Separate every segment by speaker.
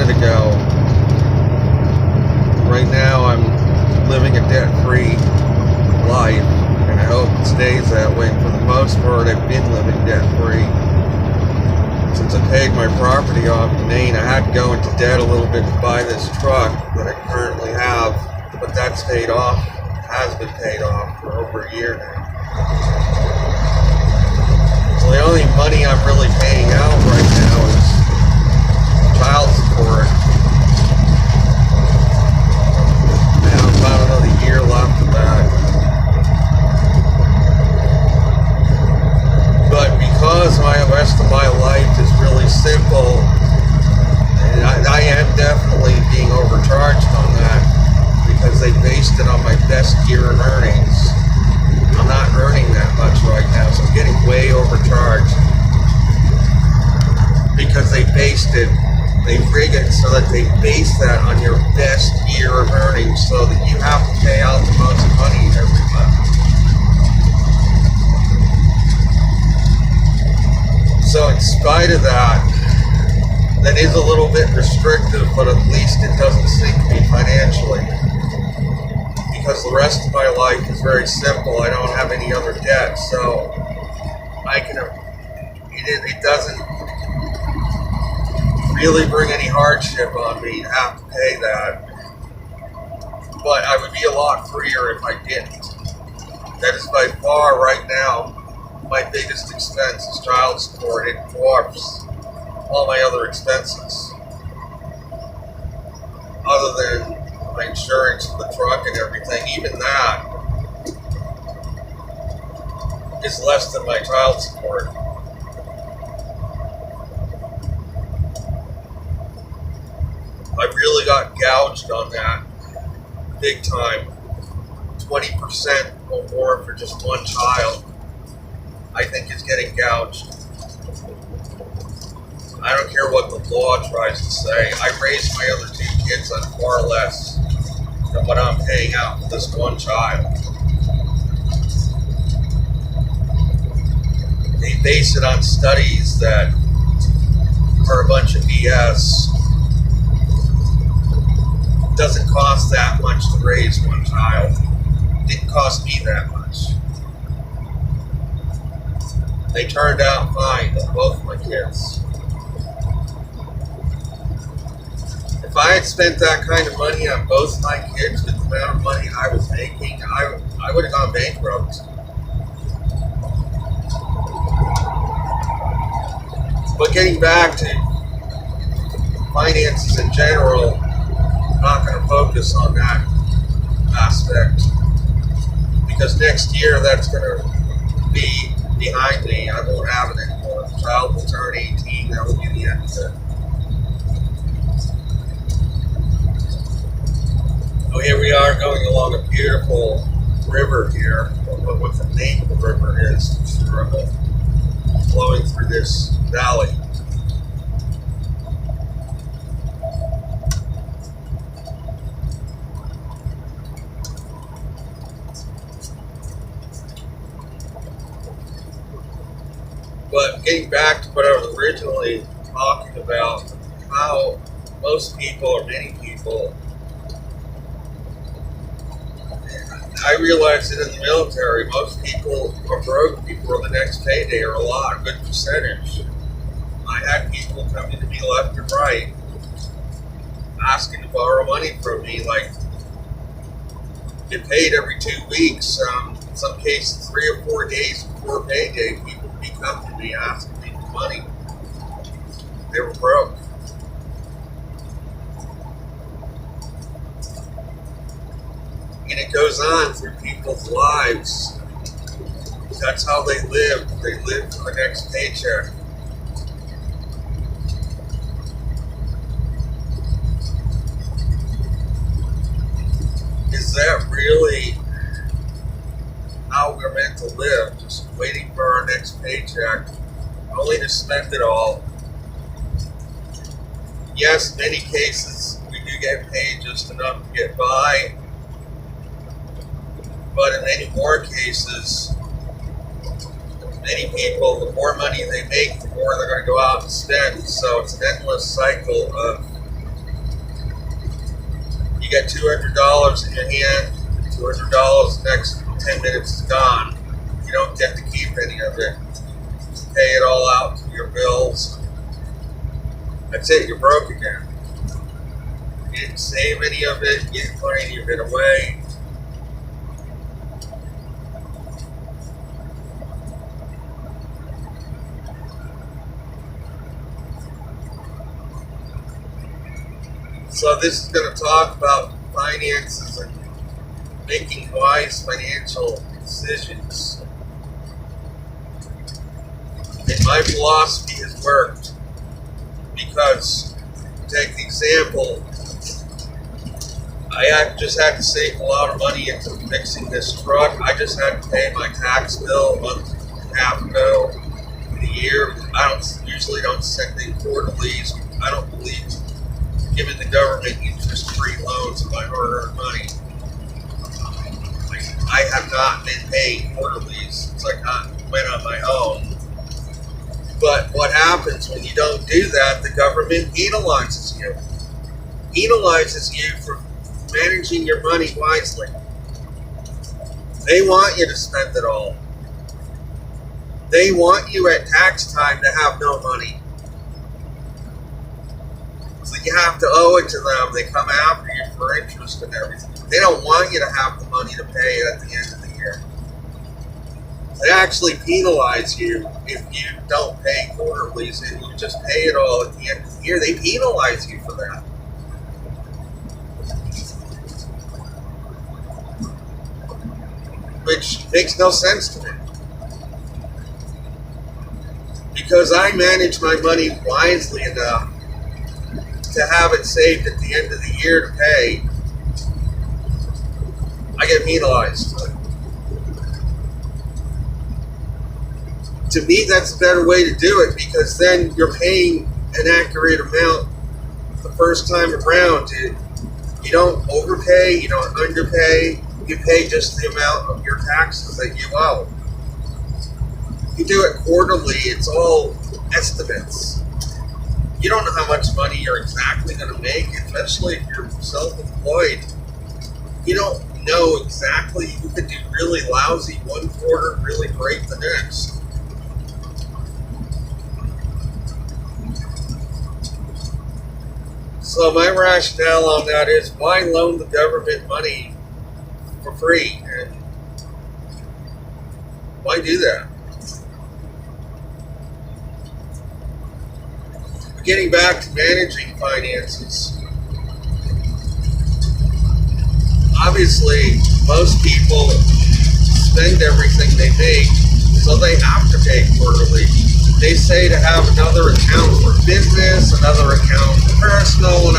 Speaker 1: minute ago. Right now I'm living a debt-free life, and I hope it stays that way. For the most part, I've been living debt-free. Since I paid my property off in Maine, I had to go into debt a little bit to buy this truck that I currently have, but that's paid off, has been paid off for over a year now. So the only money I'm really paying out right now is child support. I have about another year left of that. But because the rest of my life is really simple, and I am definitely being overcharged on that because they based it on my best year of earnings. I'm not earning that much right now, so I'm getting way overcharged because they rig it so that they base that on your best year of earnings, so that you have to pay out the most money every month. So in spite of that, that is a little bit restrictive, but at least it doesn't sink me financially. Because the rest of my life is very simple. I don't have any other debt, so it doesn't really bring any hardship on me to have to pay that. But I would be a lot freer if I didn't. That is by far right now my biggest expense is child support. It dwarfs all my other expenses, other than my insurance for the truck and everything. Even that is less than my child support. I really got gouged on that big time. 20% or more for just one child, I think, is getting gouged. I don't care what the law tries to say. I raised my other two kids on far less than what I'm paying out for this one child. They base it on studies that are a bunch of BS. It doesn't cost that much to raise one child. It didn't cost me that much. They turned out fine, both my kids. If I had spent that kind of money on both my kids with the amount of money I was making, I would have gone bankrupt. But getting back to finances in general, I'm not going to focus on that aspect, because next year that's going to be behind me. I won't have it anymore. The child will turn 18. That will be the end of it. Oh, here we are going along a beautiful river here. I don't know what the name of the river is. It's flowing through this valley. But getting back to what I was originally talking about, how most people, or many people, I realized that in the military, most people are broke before the next payday, or a good percentage. I had people coming to me left and right, asking to borrow money from me, like, get paid every 2 weeks. In some cases, 3 or 4 days before payday, people would be coming to me asking me for money. They were broke. And it goes on through people's lives. That's how they live. They live for the next paycheck. Is that really how we're meant to live? Just waiting for our next paycheck, only to spend it all. Yes, in many cases, we do get paid just enough to get by. But in many more cases, many people, the more money they make, the more they're going to go out and spend. So it's an endless cycle of You get $200 in your hand, $200 the next 10 minutes is gone. You don't get to keep any of it. Pay it all out to your bills. That's it, you're broke again. You didn't save any of it, you didn't put any of it away. So this is going to talk about finances and making wise financial decisions. And my philosophy has worked because, take the example, I just had to save a lot of money into fixing this truck. I just had to pay my tax bill a month and a half ago in a year. I usually don't send in quarterlies. I don't believe giving the government interest-free loans of my hard-earned money. I have not been paying quarterlies since I went on my own. But what happens when you don't do that? The government penalizes you. Penalizes you for managing your money wisely. They want you to spend it all. They want you at tax time to have no money. So you have to owe it to them. They come after you for interest and everything. They don't want you to have the money to pay it at the end of the year. They actually penalize you if you don't pay quarterlies and you just pay it all at the end of the year. They penalize you for that. Which makes no sense to me. Because I manage my money wisely enough to have it saved at the end of the year to pay, I get penalized. To me, that's a better way to do it because then you're paying an accurate amount the first time around. You don't overpay, you don't underpay, you pay just the amount of your taxes that you owe. If you do it quarterly, it's all estimates. You don't know how much money you're exactly going to make, especially if you're self-employed. You don't know exactly. You could do really lousy one quarter, really great the next. So my rationale on that is, why loan the government money for free? And why do that? Getting back to managing finances, obviously most people spend everything they make, so they have to pay quarterly. They say to have another account for business, another account for personal, and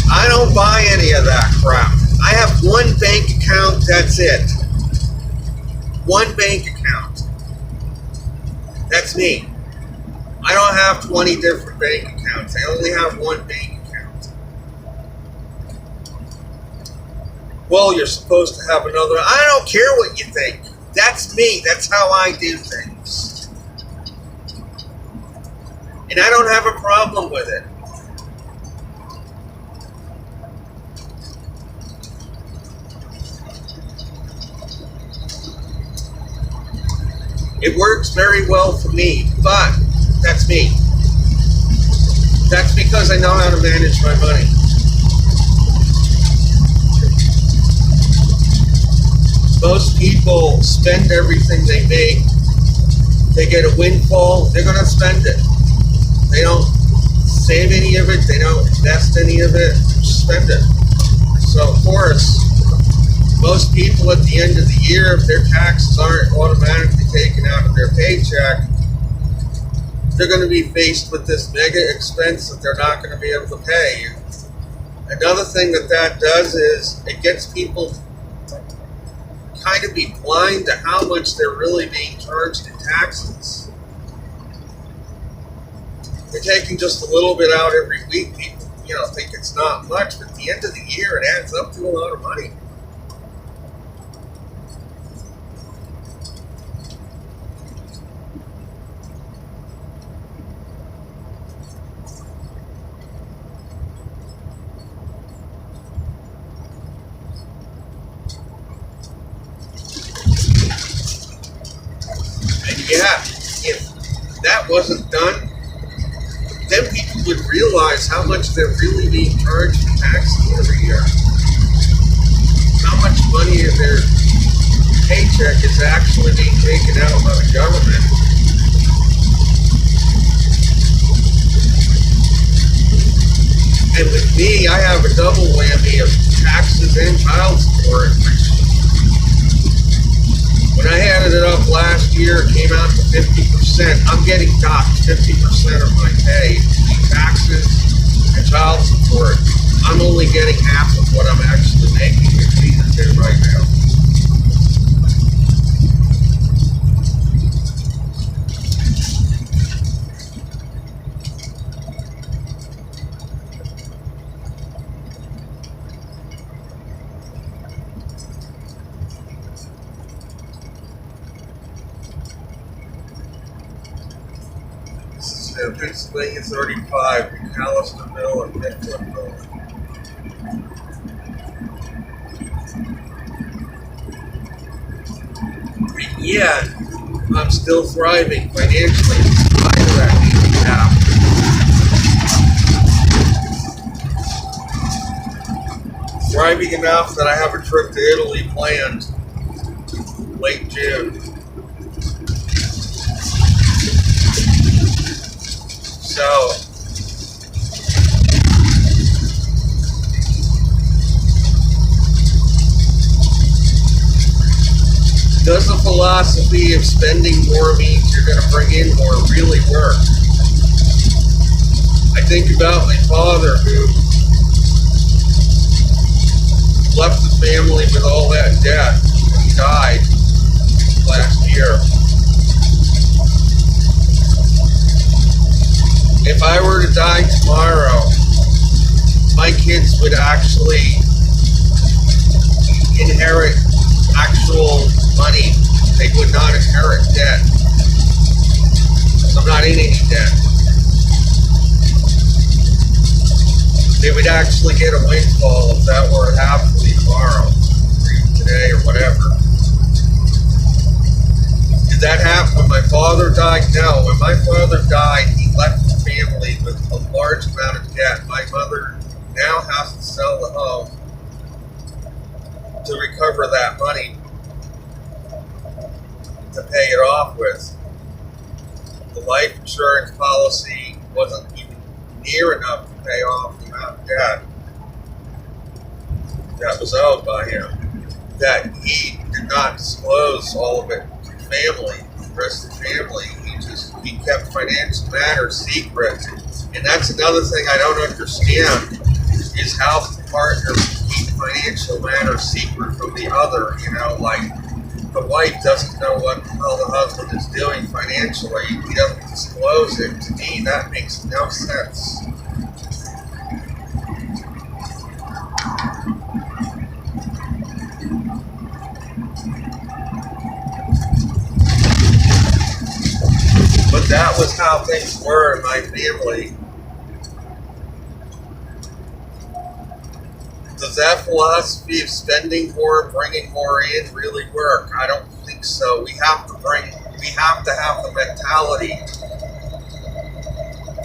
Speaker 1: I don't buy any of that crap. I have one bank account, that's it. One bank account. That's me. I don't have 20 different bank accounts. I only have one bank account. Well, you're supposed to have another. I don't care what you think. That's me. That's how I do things. And I don't have a problem with it. It works very well for me, but that's me. That's because I know how to manage my money. Most people spend everything they make. They get a windfall, they're going to spend it. They don't save any of it, they don't invest any of it, just spend it. So of course, most people at the end of the year, if their taxes aren't automatically taken out of their paycheck, they're going to be faced with this mega expense that they're not going to be able to pay. Another thing that does is it gets people kind of be blind to how much they're really being charged in taxes. They're taking just a little bit out every week. People, think it's not much, but at the end of the year, it adds up to a lot of money. people would realize how much they're really being charged for taxes every year. How much money in their paycheck is actually being taken out by the government. And with me, I have a double whammy of taxes and child support. When I added it up last year, it came out to 50%. I'm getting docked 50% of my pay in taxes and child support. I'm only getting half of what I'm actually making in Peterton right now. Pennsylvania 35, McAllisterville and Midlandville. And yet, I'm still thriving financially in spite of that handicap. Thriving enough that I have a trip to Italy planned late June. So, does the philosophy of spending more means you're going to bring in more really work? I think about my father who left the family with all that debt when he died last year. If I were to die tomorrow, my kids would actually inherit actual money. They would not inherit debt. I'm not in any debt. They would actually get a windfall if that were to happen to me tomorrow, or even today, or whatever. Did that happen when my father died? No. When my father died, he left the family with a large amount of debt. My mother now has to sell the home to recover that money to pay it off with. The life insurance policy wasn't even near enough to pay off the amount of debt that was owed by him. That he did not disclose all of it to the family, the rest of the family. He kept financial matters secret. And that's another thing I don't understand, is how partners keep financial matters secret from the other. You know, like the wife doesn't know what the hell the husband is doing financially. He doesn't disclose it. To me, that makes no sense. But that was how things were in my family. Does that philosophy of spending more, bringing more in really work? I don't think so. We have to have the mentality.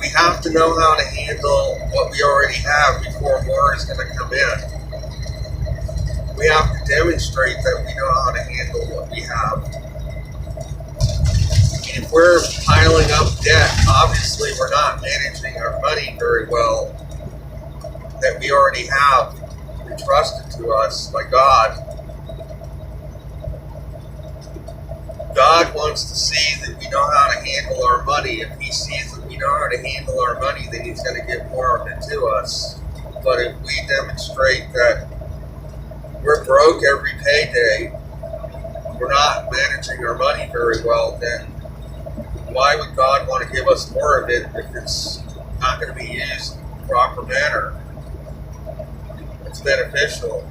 Speaker 1: We have to know how to handle what we already have before more is going to come in. We have to demonstrate that we know how to handle what we have. If we're piling up debt, obviously we're not managing our money very well that we already have entrusted to us by God. God wants to see that we know how to handle our money. If He sees that we know how to handle our money, then He's going to give more of it to us. But if we demonstrate that we're broke every payday, we're not managing our money very well, then why would God want to give us more of it if it's not going to be used in the proper manner? It's beneficial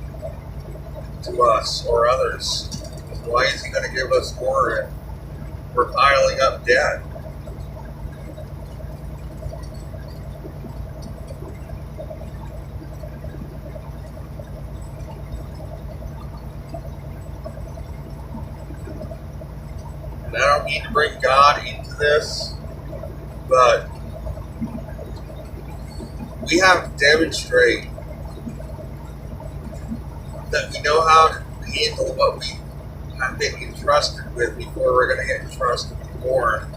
Speaker 1: to us or others. Why is He going to give us more if we're piling up debt? And I don't mean to bring God into this, but We have to demonstrate that we know how to handle what we have been entrusted with before we're going to get entrusted with more.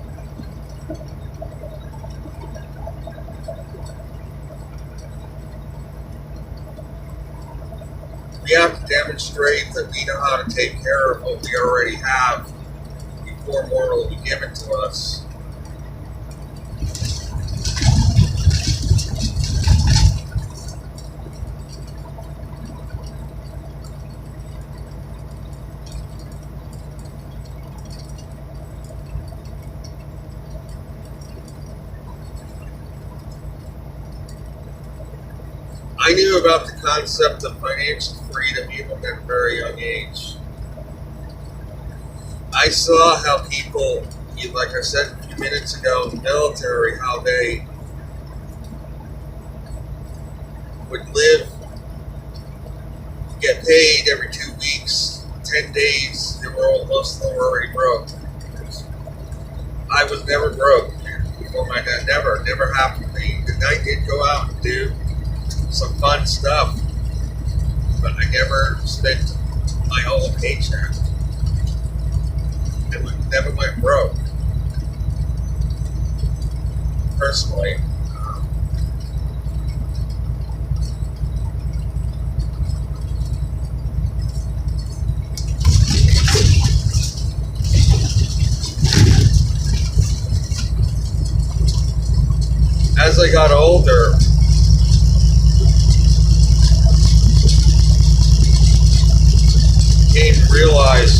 Speaker 1: We have to demonstrate that we know how to take care of what we already have before more will be given to us. I knew about the concept of financial freedom even at a very young age. I saw how people, like I said a few minutes ago, in the military, how they would live, get paid every 2 weeks, 10 days. Most of them were already broke. I was never broke before my dad. Never happened to me. And I did go out and do some fun stuff, but I never spent my whole paycheck. And we never went broke. Personally. As I got older, came to realize,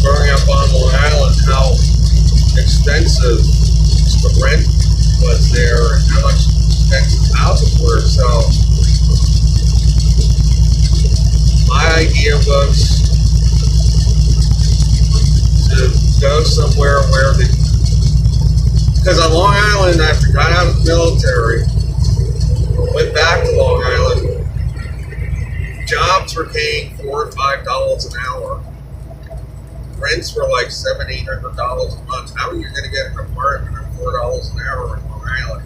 Speaker 1: growing up on Long Island, how expensive the rent was there and how much expensive houses were. So my idea was to go somewhere where because on Long Island, after I got out of the military, went back to Long Island, jobs were paying $4 or $5 an hour. Rents were like $700, $800 a month. How are you going to get an apartment at $4 an hour in Long Island?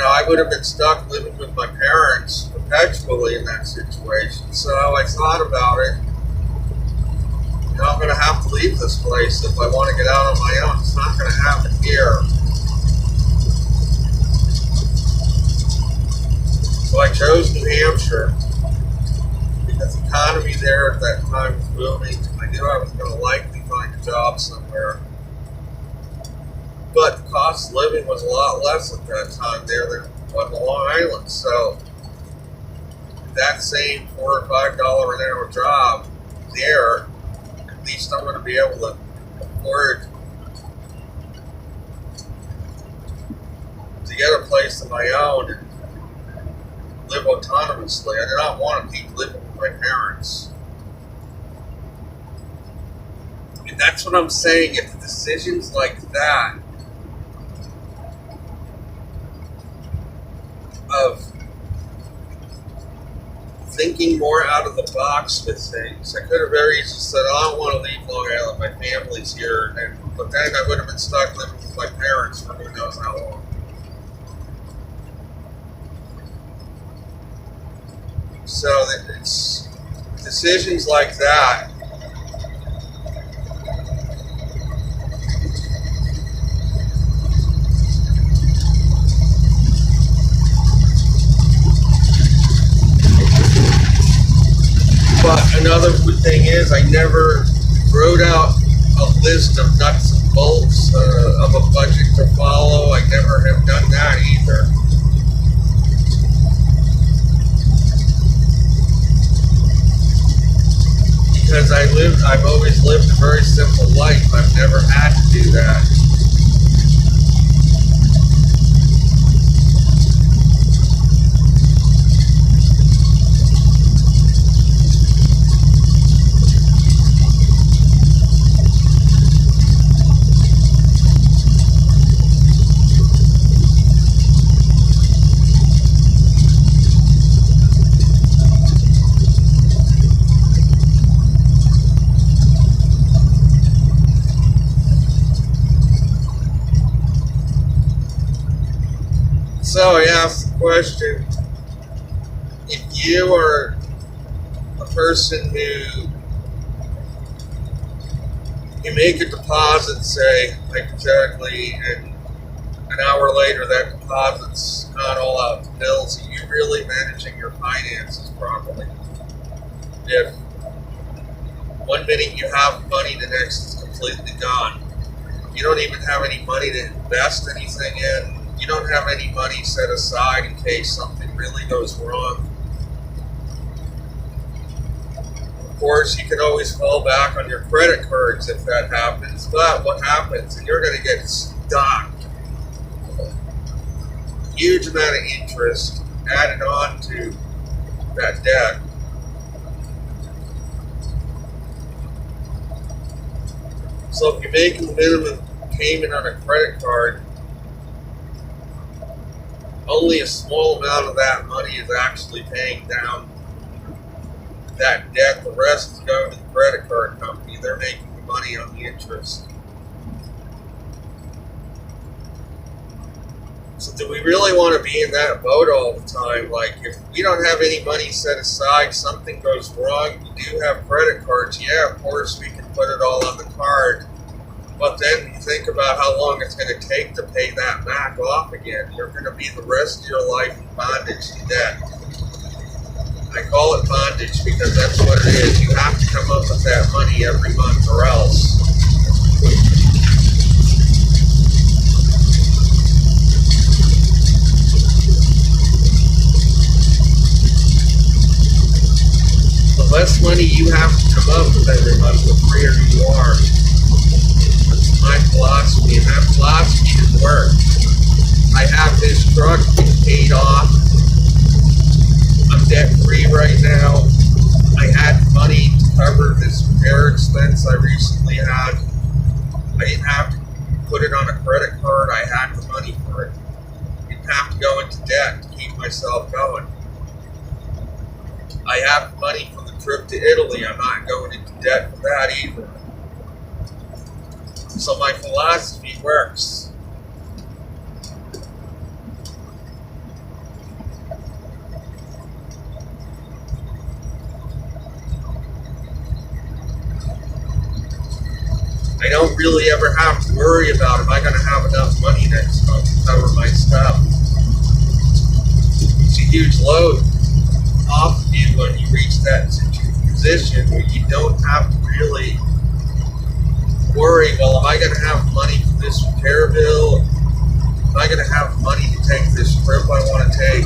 Speaker 1: I would have been stuck living with my parents perpetually in that situation. So I thought about it. I'm going to have to leave this place if I want to get out on my own. It's not going to happen here. So I chose New Hampshire because the economy there at that time was booming. I knew I was going to likely find a job somewhere. But the cost of living was a lot less at that time there than on Long Island. So that same $4 or $5 an hour job there, at least I'm going to be able to afford to get a place of my own and live autonomously. I do not want to keep living with my parents. And that's what I'm saying. If decisions like that of thinking more out of the box with things, I could have very easily said, I don't want to leave Long Island, my family's here, but then I would have been stuck living with my parents for who knows how long. So it's decisions like that But another thing is, I never wrote out a list of nuts and bolts of a budget to follow. I never have done that either. Because I've always lived a very simple life. I've never had to do that. So I asked the question, if you are a person who you make a deposit, say, hypothetically, and an hour later that deposit's not all out to bills, are you really managing your finances properly? If one minute you have money, the next is completely gone. You don't even have any money to invest anything in. You don't have any money set aside in case something really goes wrong. Of course, you can always fall back on your credit cards if that happens, but what happens? And you're going to get stuck. A huge amount of interest added on to that debt. So if you make a minimum payment on a credit card, only a small amount of that money is actually paying down that debt. The rest is going to the credit card company. They're making the money on the interest. So do we really want to be in that boat all the time? Like, if we don't have any money set aside, something goes wrong, we do have credit cards, yeah, of course we can put it all on the card, but then you think about how long it's going to take to pay that back off again. You're going to be the rest of your life in bondage to debt. I call it bondage because that's what it is. You have to come up with that money every month or else. The less money you have to come up with every month, the freer you are. That's my philosophy, and that philosophy has worked. I have this truck paid off. I'm debt-free right now. I had money to cover this repair expense I recently had. I didn't have to put it on a credit card. I had the money for it. I didn't have to go into debt to keep myself going. I have money for the trip to Italy. I'm not going into debt for that either. So my philosophy works. I don't really ever have to worry about, am I going to have enough money next month to cover my stuff? It's a huge load off of you when you reach that position where you don't have to really worry, well, am I going to have money for this repair bill? Am I going to have money to take this trip I want to take?